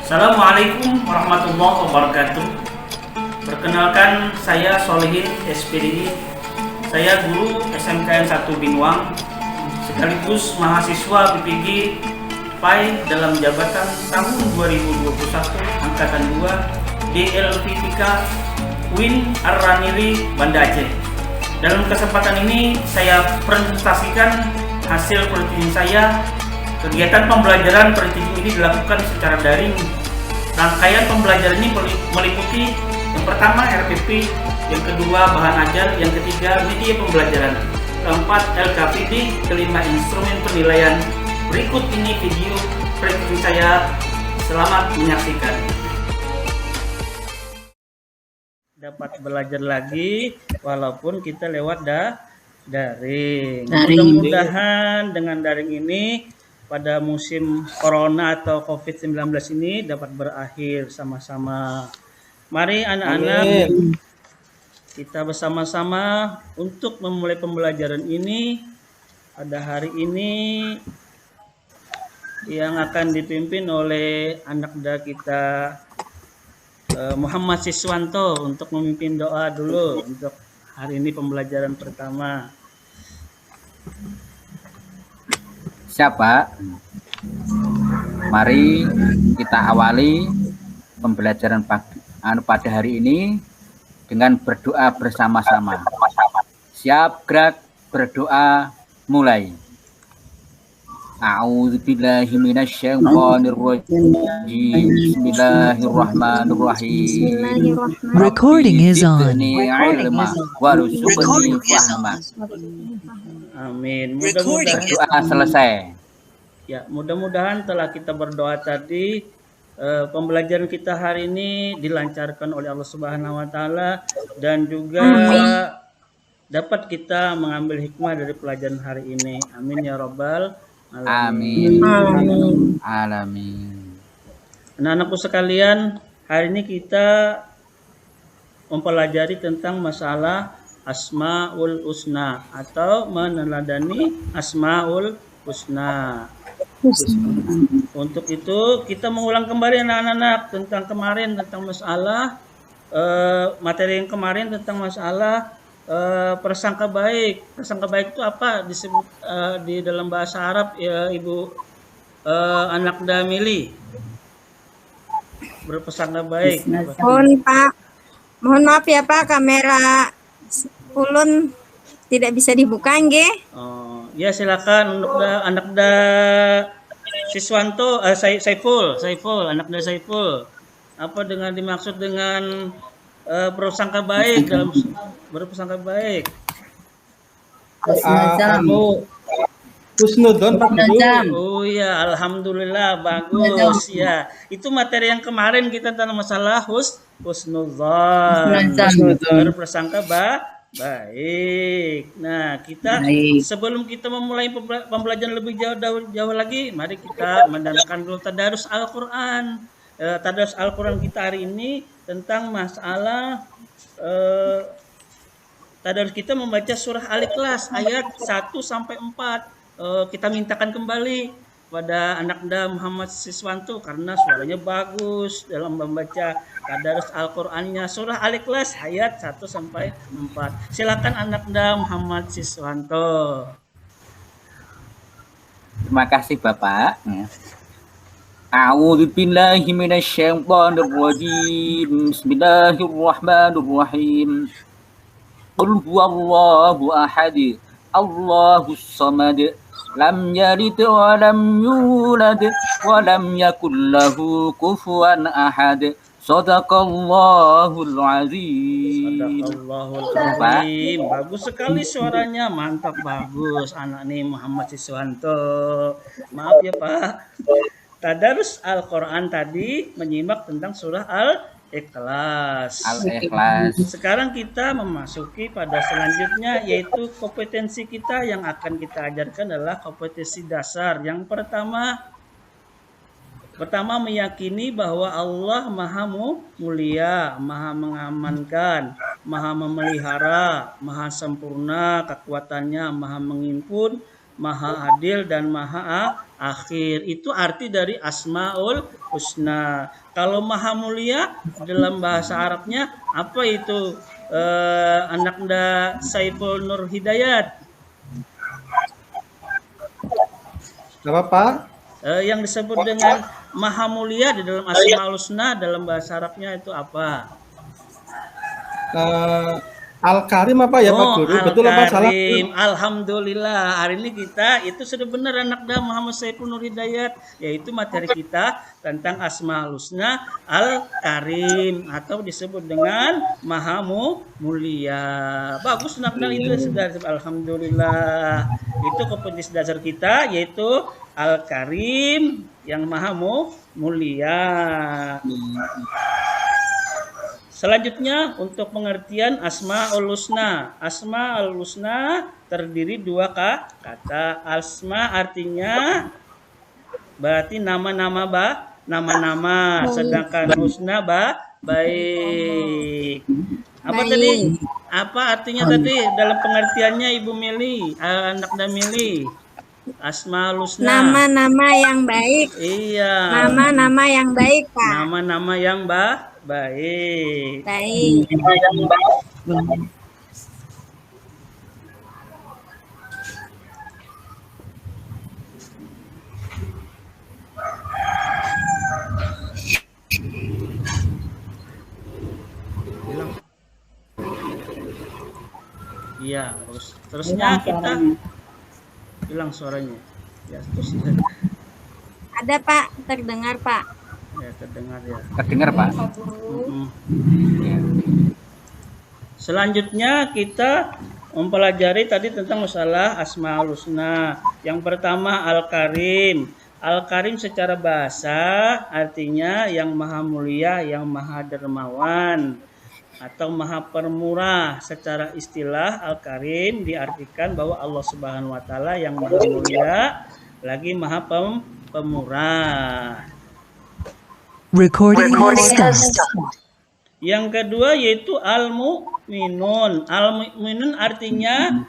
Assalamualaikum warahmatullahi wabarakatuh. Perkenalkan, saya Solihin SPDI. Saya guru SMKN 1 Binuang, sekaligus mahasiswa PPG PAI dalam jabatan tahun 2021 Angkatan 2 DLVPK UIN Ar-Ranili Banda Aceh. Dalam kesempatan ini saya presentasikan hasil penelitian saya. Kegiatan pembelajaran penelitian ini dilakukan secara daring. Rangkaian pembelajaran ini meliputi yang pertama RPP, yang kedua bahan ajar, yang ketiga media pembelajaran, keempat LKPD, kelima instrumen penilaian. Berikut ini video penelitian saya. Selamat menyaksikan. Dapat belajar lagi walaupun kita lewat daring. Mudah-mudahan dengan daring ini pada musim corona atau COVID-19 ini dapat berakhir sama-sama. Mari anak-anak kita bersama-sama untuk memulai pembelajaran ini pada hari ini yang akan dipimpin oleh anak muda kita Muhammad Siswanto untuk memimpin doa dulu untuk hari ini pembelajaran pertama. Siapa? Mari kita awali pembelajaran pada hari ini dengan berdoa bersama-sama. Siap, gerak, berdoa, mulai. A'udzubillahi minasyaitonirrajim. Bismillahirrahmanirrahim. Recording is on. Amin. Mudah-mudahan doa selesai. Ya, mudah-mudahan telah kita berdoa tadi, pembelajaran kita hari ini dilancarkan oleh Allah Subhanahu wa taala dan juga dapat kita mengambil hikmah dari pelajaran hari ini. Amin ya rabbal alamin. Amin. Alamin. Anak-anakku sekalian, hari ini kita mempelajari tentang masalah Asmaul Husna atau meneladani Asmaul Husna. Untuk itu kita mengulang kembali anak-anak tentang kemarin, tentang masalah materi yang kemarin tentang masalah prasangka baik. Prasangka baik itu apa disebut di dalam bahasa Arab ya Ibu anak Damili? Berprasangka baik. Mohon maaf ya Pak, kamera ulun tidak bisa dibuka nggih. Oh, ya silakan untuk anak Siswanto, Saiful, anak Saiful. Apa dengan dimaksud dengan prasangka baik dalam berprasangka baik? Aku husnudon Pak Guru. Oh ya, alhamdulillah bagus ya. Itu materi yang kemarin kita tentang masalah husnudzon. Berprasangka baik. Nah, kita sebelum kita memulai pembelajaran lebih jauh lagi, mari kita mendengarkan dulu tadarus Al-Qur'an. Tadarus Al-Qur'an kita hari ini tentang masalah tadarus kita membaca surah Al-Ikhlas ayat 1 sampai 4. Kita mintakan kembali pada anak muda Muhammad Siswanto karena suaranya bagus dalam membaca tadarus Al-Qur'annya surah Al-Ikhlas ayat 1 sampai 4. Silakan anak muda Muhammad Siswanto. Terima kasih Bapak. A'udzubillahi minasyaitonirrajim. Bismillahirrahmanirrahim. Qul huwallahu ahad. Allahus samad. Lam yalid wa lam yulad wa lam yakul lahu kufuwan ahad. Shadaqallahul azim. Shadaqallahul azim. Bagus sekali suaranya, mantap, bagus anak nih Muhammad Siswanto. Maaf ya Pak. Tadarus Al-Qur'an tadi menyimak tentang surah Al-Ikhlas. Sekarang kita memasuki pada selanjutnya, yaitu kompetensi kita yang akan kita ajarkan adalah kompetensi dasar. Yang pertama meyakini bahwa Allah Maha Mulia, Maha mengamankan, Maha memelihara, Maha sempurna kekuatannya, Maha mengimpun, Maha Adil dan Maha Akhir. Itu arti dari Asmaul Husna. Kalau Maha Mulia dalam bahasa Arabnya apa itu? Anaknya Saiful Nur Hidayat. Apa Pak? Yang disebut dengan Maha Mulia di dalam Asmaul Husna dalam bahasa Arabnya itu apa? Al-Karim apa ya Pak Guru? Betul apa salah? Al-Karim. Alhamdulillah. Hari ini kita itu sudah benar anak dah Muhammad Saiful Nur Hidayat, yaitu materi kita tentang Asmaul Husna Al-Karim atau disebut dengan Maha Mulia. Bagus anak dah itu sudah. Alhamdulillah. Itu kompetensi dasar kita yaitu Al-Karim yang Maha Mulia. Selanjutnya untuk pengertian Asmaul Husna. Asmaul Husna terdiri dua kata. Asma artinya berarti nama-nama nama-nama, sedangkan husna baik. Apa tadi? Apa artinya tadi dalam pengertiannya Ibu Mili, anak dan Mili? Asmaul Husna. Nama-nama yang baik. Iya. Nama-nama yang baik, Pak. Nama-nama yang baik. Baik. Iya, terusnya kita hilang suaranya. Ya, terus Ada Pak, terdengar Pak. ya terdengar ya. Terdengar Pak. Ya. Selanjutnya kita mempelajari tadi tentang masalah Asmaul Husna. Yang pertama Al-Karim. Al-Karim secara bahasa artinya yang maha mulia, yang maha dermawan atau maha permurah. Secara istilah Al-Karim diartikan bahwa Allah Subhanahu wa taala yang maha mulia lagi maha pemurah. Recording has stopped. Yang kedua yaitu Al-Mu'minun. Al-Mu'minun artinya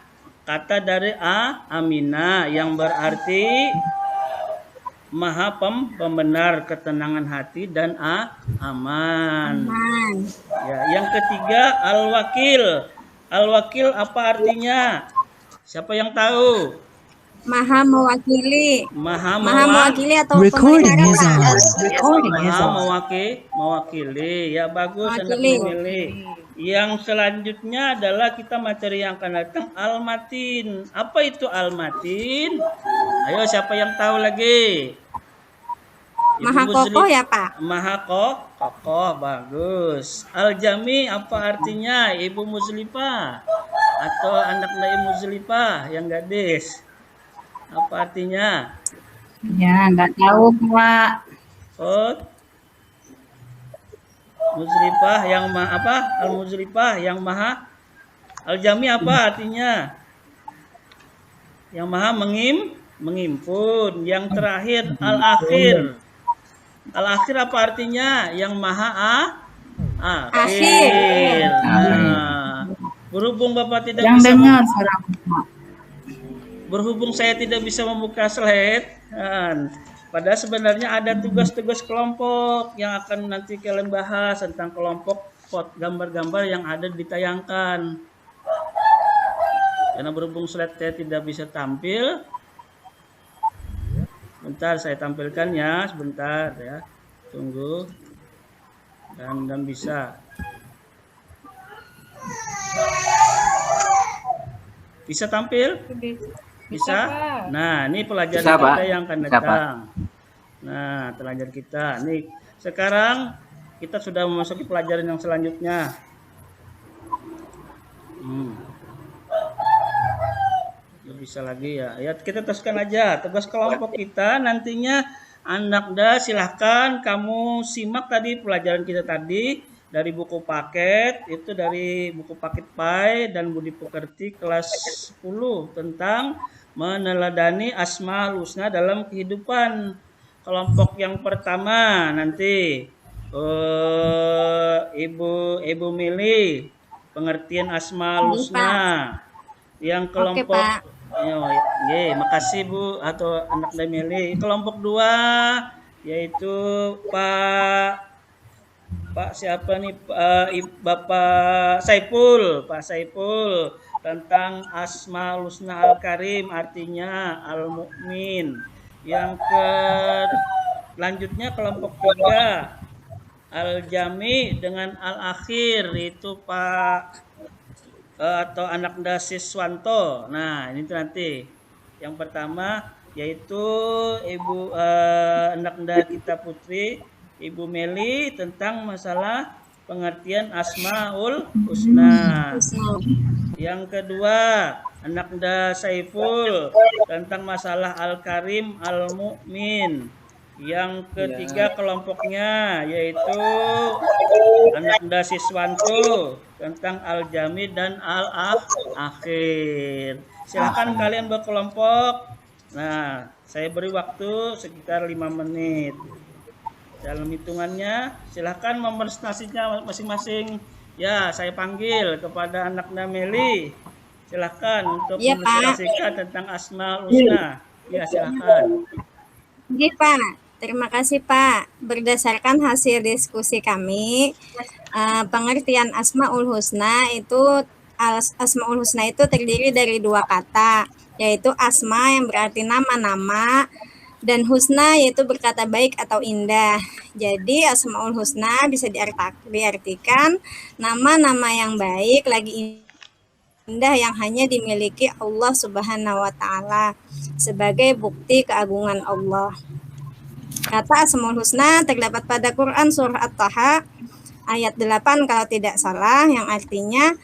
kata dari Aminah yang berarti maha pembenar, ketenangan hati dan aman. Ya, yang ketiga Al-Wakil. Al-Wakil apa artinya? Siapa yang tahu? Maha mewakili. Maha mewakili atau Recording is on. Maha mewakili. Ya bagus anak memilih. Yang selanjutnya adalah kita materi yang akan datang Al-Matin. Apa itu Al-Matin? Ayo siapa yang tahu lagi? Maha kokoh ya Pak? Maha kokoh, bagus. Al-Jami apa artinya? Ibu Muslifah atau anak Ibu Muslifah yang gadis? Apa artinya? Ya, nggak tahu Pak. Oh, Muslifah yang maha apa? Al-Muslifah yang maha. Al-Jami apa artinya? Yang maha mengimpun. Yang terakhir Al-Akhir. Al-Akhir apa artinya? Yang maha akhir. Nah, berhubung Bapak tidak Yang bisa dengar suara Pak. berhubung saya tidak bisa membuka slide, padahal sebenarnya ada tugas-tugas kelompok yang akan nanti kalian bahas tentang kelompok gambar-gambar yang ada ditayangkan. Karena berhubung slide saya tidak bisa tampil, bentar saya tampilkan ya, sebentar ya, tunggu dan bisa. Bisa tampil? Bisa? Nah, ini pelajaran Bisa, kita Pak. yang akan datang. Nah, pelajaran kita. Nih, sekarang kita sudah memasuki pelajaran yang selanjutnya. Bisa lagi ya. Ya, kita teruskan aja. Tugas kelompok kita nantinya anak silahkan kamu simak tadi pelajaran kita tadi dari buku paket, itu dari buku paket PAI dan Budi Pekerti kelas 10 tentang meneladani Asmaul Husna dalam kehidupan. Kelompok yang pertama nanti Ibu Mili pengertian Asmaul Husna. Yang kelompok Makasih Bu atau anak Dameli. Kelompok 2 yaitu Pak siapa nih Bapak Saipul, Pak Saipul tentang Asmaul Husna Al Karim artinya Al Mukmin. Yang lanjutnya kelompok 3 Al Jami dengan Al Akhir itu Pak atau anak Siswanto. Nah, ini tuh nanti. Yang pertama yaitu Ibu anak kita Putri, Ibu Meli tentang masalah pengertian Asmaul Husna. Yang kedua, anak Saiful tentang masalah Al Karim Al Mukmin. Yang ketiga kelompoknya yaitu anak Siswanto tentang Al Jami dan Al Akhir. Silakan kalian berkelompok. Nah, saya beri waktu sekitar 5 menit. Dalam hitungannya, silakan mempresentasinya masing-masing. Ya, saya panggil kepada anak Meli. Silakan untuk mempresentasikan tentang Asmaul Husna. Ya, silakan. Oke, Pak. Terima kasih Pak. Berdasarkan hasil diskusi kami, pengertian Asmaul Husna itu terdiri dari 2 kata, yaitu asma yang berarti nama-nama dan husna yaitu berkata baik atau indah. Jadi Asmaul Husna bisa diartikan nama-nama yang baik lagi indah yang hanya dimiliki Allah Subhanahu wa taala sebagai bukti keagungan Allah. Kata Asmaul Husna terdapat pada Quran surah At-Taha ayat 8 kalau tidak salah, yang artinya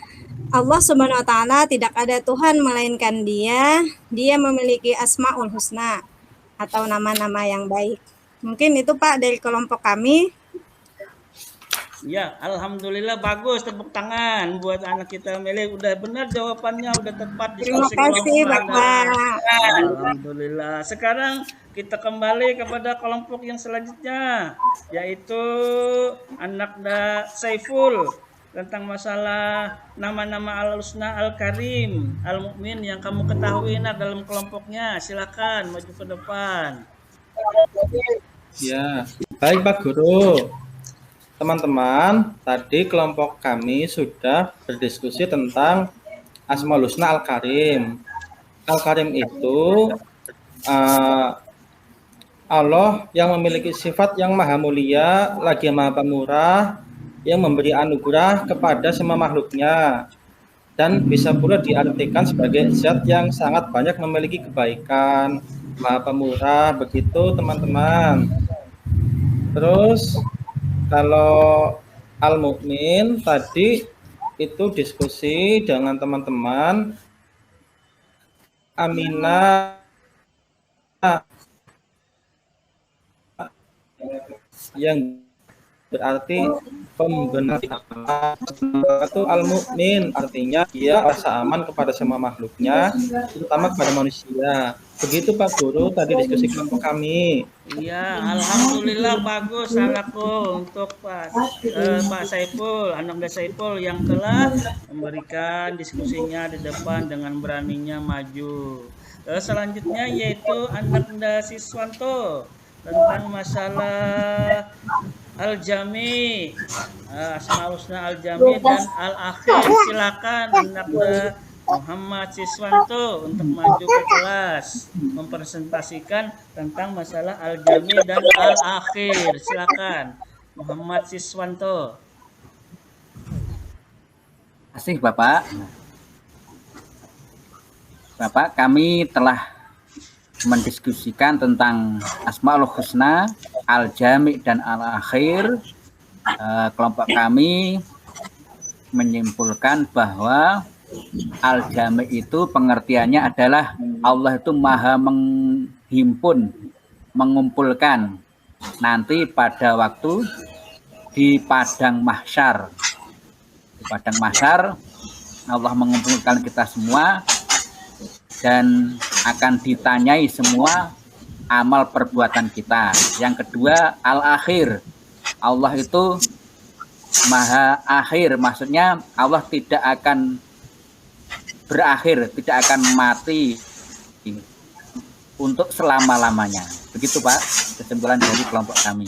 Allah Subhanahu wa taala tidak ada Tuhan melainkan Dia memiliki Asmaul Husna atau nama-nama yang baik. Mungkin itu Pak dari kelompok kami. Ya, alhamdulillah bagus, tepuk tangan buat anak kita Meli. Udah benar jawabannya, udah tepat. Terima kasih Bapak. Alhamdulillah. Sekarang kita kembali kepada kelompok yang selanjutnya, yaitu anak Saiful tentang masalah nama-nama Al-Husna Al-Karim Al-Mukmin yang kamu ketahui dalam kelompoknya. Silakan maju ke depan. Ya, baik Pak Guru. Teman-teman, tadi kelompok kami sudah berdiskusi tentang Asmaul Husna Al-Karim. Al-Karim itu Allah yang memiliki sifat yang maha mulia, lagi maha pemurah, yang memberi anugerah kepada semua makhluknya. Dan bisa pula diartikan sebagai zat yang sangat banyak memiliki kebaikan, maha pemurah, begitu teman-teman. Terus kalau Al-Mukmin tadi itu diskusi dengan teman-teman Aminah yang berarti pembenar itu Al-Mukmin, artinya dia rasa aman kepada semua makhluknya, terutama kepada manusia. Begitu Pak Guru tadi diskusi kelompok kami. Iya, alhamdulillah bagus anakku untuk Pak Saiful, anak Saiful yang telah memberikan diskusinya di depan dengan beraninya maju. Selanjutnya yaitu anak Siswanto tentang masalah Al-Jami, Asmaul Husna Al-Jami dan Al-Akhir. Silakan anak Muhammad Siswanto untuk maju ke kelas mempresentasikan tentang masalah Al-Jami dan Al-Akhir. Silakan Muhammad Siswanto. Terima kasih Bapak. Bapak, kami telah mendiskusikan tentang Asmaul Husna, Al-Jami dan Al-Akhir. Kelompok kami menyimpulkan bahwa Al-Jami itu pengertiannya adalah Allah itu maha menghimpun, mengumpulkan nanti pada waktu di padang mahsyar. Di padang mahsyar Allah mengumpulkan kita semua dan akan ditanyai semua amal perbuatan kita. Yang kedua, Al-Akhir. Allah itu maha akhir, maksudnya Allah tidak akan berakhir, tidak akan mati, untuk selama-lamanya. Begitu Pak, kesimpulan dari kelompok kami.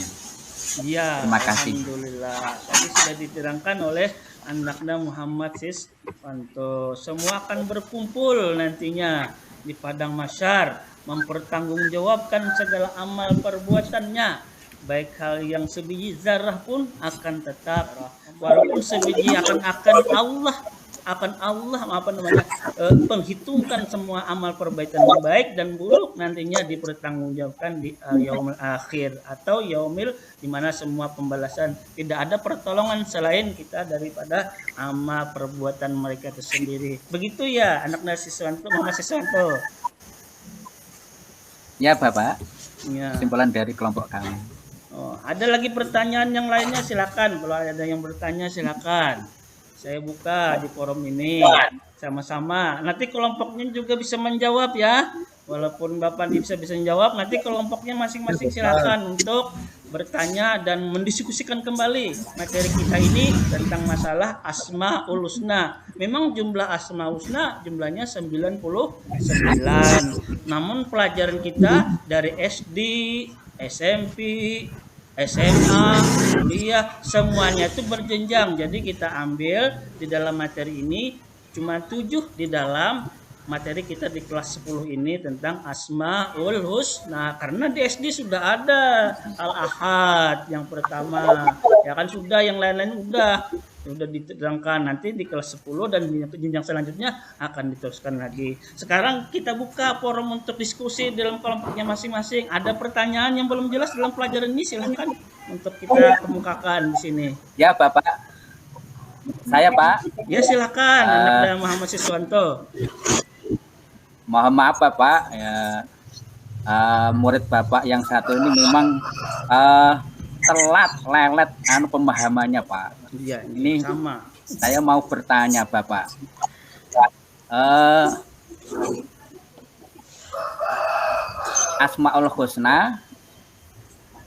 Iya, Terima kasih. alhamdulillah. Tadi sudah diterangkan oleh anaknya Muhammad Siswanto. Semua akan berkumpul nantinya di padang mahsyar, mempertanggungjawabkan segala amal perbuatannya. Baik hal yang sebiji zarah pun akan tetap, walaupun sebiji akan Allah penghitungkan semua amal perbuatan baik dan buruk nantinya dipertanggungjawabkan di yaumil akhir atau yaumil di mana semua pembalasan, tidak ada pertolongan selain kita daripada amal perbuatan mereka itu sendiri. Begitu ya anaknya Siswanto, Muhammad Siswanto. Ya Bapak, Ya. kesimpulan dari kelompok kami. Oh, ada lagi pertanyaan yang lainnya silakan. Kalau ada yang bertanya silakan. Saya buka di forum ini sama-sama. Nanti kelompoknya juga bisa menjawab ya. Walaupun Bapak bisa menjawab, nanti kelompoknya masing-masing silakan untuk bertanya dan mendiskusikan kembali materi kita ini tentang masalah Asmaul Husna. Memang jumlah Asmaul Husna jumlahnya 99. Namun pelajaran kita dari SD, SMP, SMA, kuliah, semuanya itu berjenjang. Jadi kita ambil di dalam materi ini cuma 7 di dalam materi kita di kelas 10 ini tentang Asmaul Husna. Karena di SD sudah ada Al-Ahad yang pertama. Ya kan sudah, yang lain-lain sudah diterangkan. Nanti di kelas 10 dan jenjang selanjutnya akan diteruskan lagi. Sekarang kita buka forum untuk diskusi dalam kelompoknya masing-masing. Ada pertanyaan yang belum jelas dalam pelajaran ini, silahkan untuk kita kemukakan di sini. Ya Bapak, saya Pak. Ya silakan, anaknya Muhammad Siswanto. Mohon maaf Bapak, ya, murid Bapak yang satu ini memang telat lelet pemahamannya Pak. Iya, Ini sama. saya mau bertanya Bapak. Asmaul Husna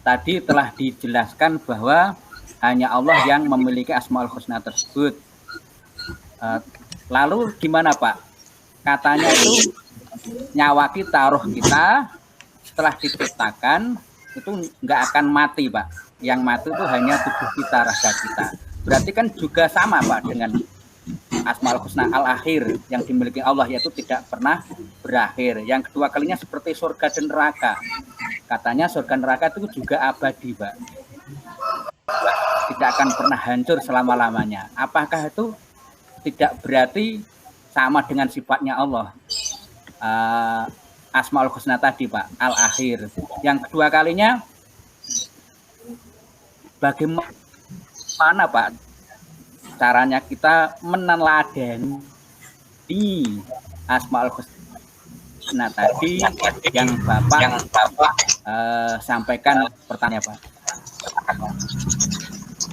tadi telah dijelaskan bahwa hanya Allah yang memiliki Asmaul Husna tersebut. Lalu gimana Pak? Katanya itu nyawa kita, roh kita setelah diciptakan itu nggak akan mati Pak. Yang mati itu hanya tubuh kita, raga kita. Berarti kan juga sama Pak dengan Asmaul Husna al-akhir yang dimiliki Allah, yaitu tidak pernah berakhir. Yang kedua kalinya seperti surga dan neraka. Katanya surga neraka itu juga abadi Pak. Tidak akan pernah hancur selama-lamanya. Apakah itu tidak berarti sama dengan sifatnya Allah? Asmaul Husna tadi Pak, al-akhir. Yang kedua kalinya bagaimana Pak caranya kita meneladani Asmaul Husna tadi yang Bapak sampaikan pertanyaan Pak?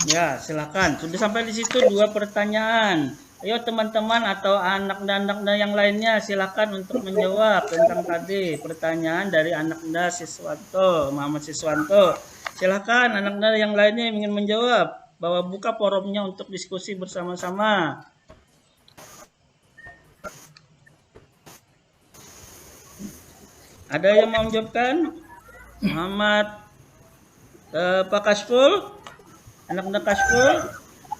Ya, silakan. Sudah sampai di situ 2 pertanyaan. Ayo teman-teman atau anak-anak yang lainnya silakan untuk menjawab tentang tadi pertanyaan dari anak-anak Siswanto, Muhammad Siswanto. Silakan anak-anak yang lainnya yang ingin menjawab. Bahwa buka forumnya untuk diskusi bersama-sama. Ada yang mau menjawabkan? Muhammad Pak Kasful? Anak-anak Kasful?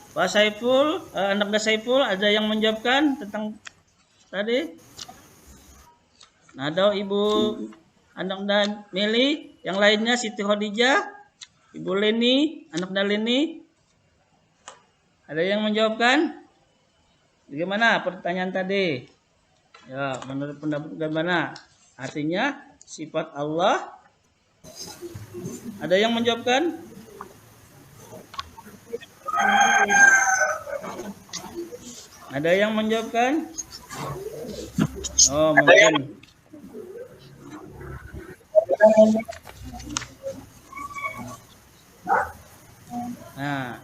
Pak Saiful, anak Saiful, ada yang menjawabkan tentang tadi? Ada Ibu anak Meli, yang lainnya Siti Khadijah, Ibu Leni, anak Leni. Ada yang menjawabkan? Bagaimana pertanyaan tadi? Ya, menurut pendapat bagaimana? Artinya sifat Allah. Ada yang menjawabkan? Ada yang menjawabkan? Oh, mungkin. Nah,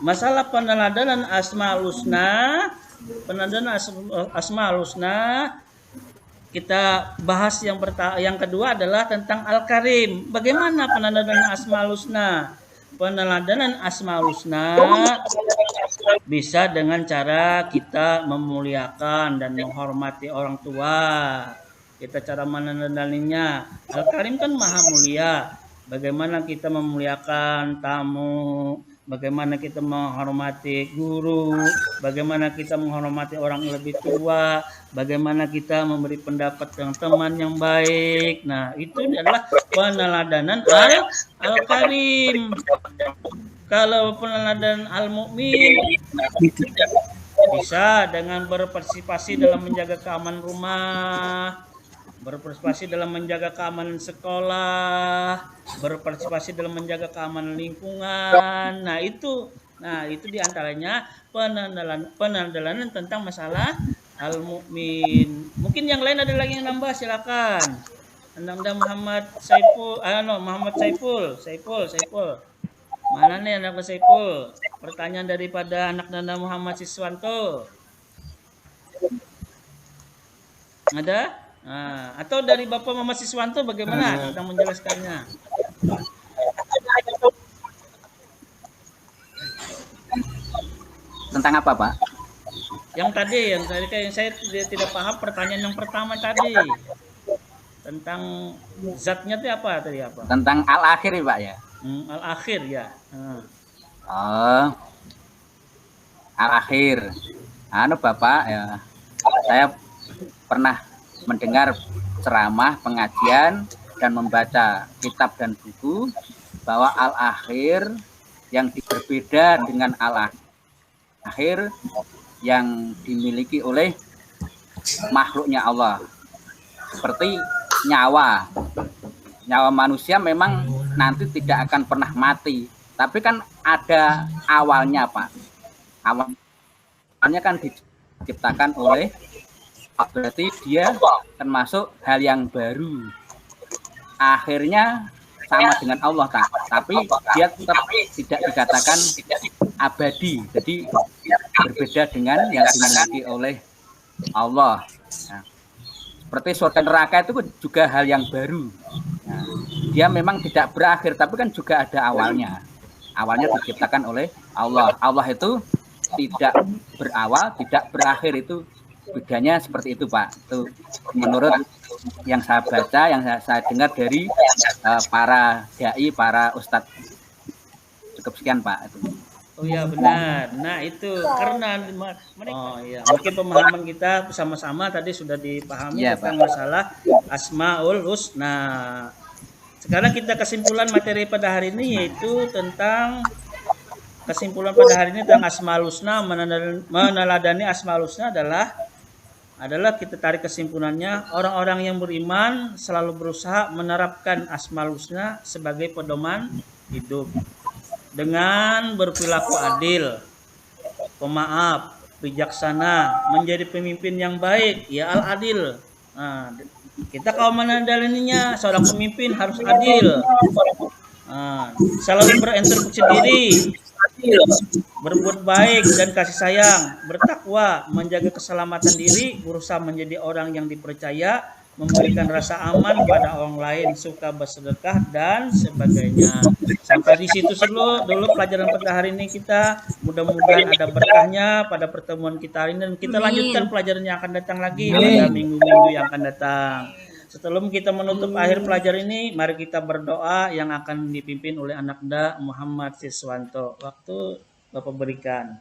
masalah peneladanan Asmaul Husna, Asmaul Husna kita bahas yang kedua adalah tentang Al-Karim. Bagaimana peneladanan Asmaul Husna? Peneladanan Asmaul Husna bisa dengan cara kita memuliakan dan menghormati orang tua. kita cara menandaninya. Al-Karim kan maha mulia. Bagaimana kita memuliakan tamu, bagaimana kita menghormati guru, bagaimana kita menghormati orang yang lebih tua, bagaimana kita memberi pendapat yang teman yang baik. Nah, itu adalah peneladanan Al-Karim. Kalau peneladanan Al-Mu'min bisa dengan berpartisipasi dalam menjaga keamanan rumah, berpartisipasi dalam menjaga keamanan sekolah, berpartisipasi dalam menjaga keamanan lingkungan. Nah itu diantaranya penandalan tentang masalah Al-Mu'min. Mungkin yang lain ada lagi yang nambah, silakan. Anda Muhammad Saiful, Muhammad Saiful. Mana nih anak Saiful? Pertanyaan daripada anak Nanda Muhammad Siswanto. Ada? Nah, atau dari Bapak Muhammad Siswanto bagaimana tentang menjelaskannya? Tentang apa, Pak? Yang tadi yang saya tidak paham pertanyaan yang pertama tadi. Tentang zatnya itu apa tadi apa? Tentang al-akhir ya, Pak ya? Al-akhir ya. Oh. Al-akhir. Bapak ya. Saya pernah mendengar ceramah, pengajian, dan membaca kitab dan buku bahwa al-akhir yang berbeda dengan al-akhir yang dimiliki oleh makhluknya Allah. Seperti nyawa manusia memang nanti tidak akan pernah mati, tapi kan ada awalnya, Pak. Awalnya kan diciptakan oleh, berarti dia termasuk hal yang baru. Akhirnya sama dengan Allah, tapi dia tetap tidak dikatakan abadi, jadi berbeda dengan yang dimiliki oleh Allah. Nah, seperti surga neraka itu juga hal yang baru. Nah, dia memang tidak berakhir, tapi kan juga ada awalnya. Awalnya diciptakan oleh Allah. Allah itu tidak berawal, tidak berakhir, itu bedanya seperti itu, Pak. Itu menurut yang saya baca, yang saya dengar dari para dai, para ustadz. Cukup sekian, Pak. Itu. Oh ya benar. Nah itu karena mereka, mungkin pemahaman kita bersama-sama tadi sudah dipahami tentang masalah Asmaul Husna. Sekarang kita kesimpulan materi pada hari ini yaitu tentang Asmaul Husna, meneladani Asmaul Husna adalah kita tarik kesimpulannya, orang-orang yang beriman selalu berusaha menerapkan Asmaul Husna sebagai pedoman hidup. Dengan berperilaku adil, pemaaf, bijaksana, menjadi pemimpin yang baik, ya al-adil. Nah, kita kalau menandalaninya, seorang pemimpin harus adil. Nah, selalu berintrospeksi diri, berbuat baik dan kasih sayang, bertakwa, menjaga keselamatan diri, berusaha menjadi orang yang dipercaya, memberikan rasa aman pada orang lain, suka bersedekah dan sebagainya. Sampai di situ dulu pelajaran pada hari ini kita. Mudah-mudahan ada berkahnya pada pertemuan kita hari ini, dan kita lanjutkan pelajaran yang akan datang lagi pada minggu-minggu yang akan datang. Sebelum kita menutup akhir pelajaran ini, mari kita berdoa yang akan dipimpin oleh anak Muhammad Siswanto. Waktu Bapak berikan.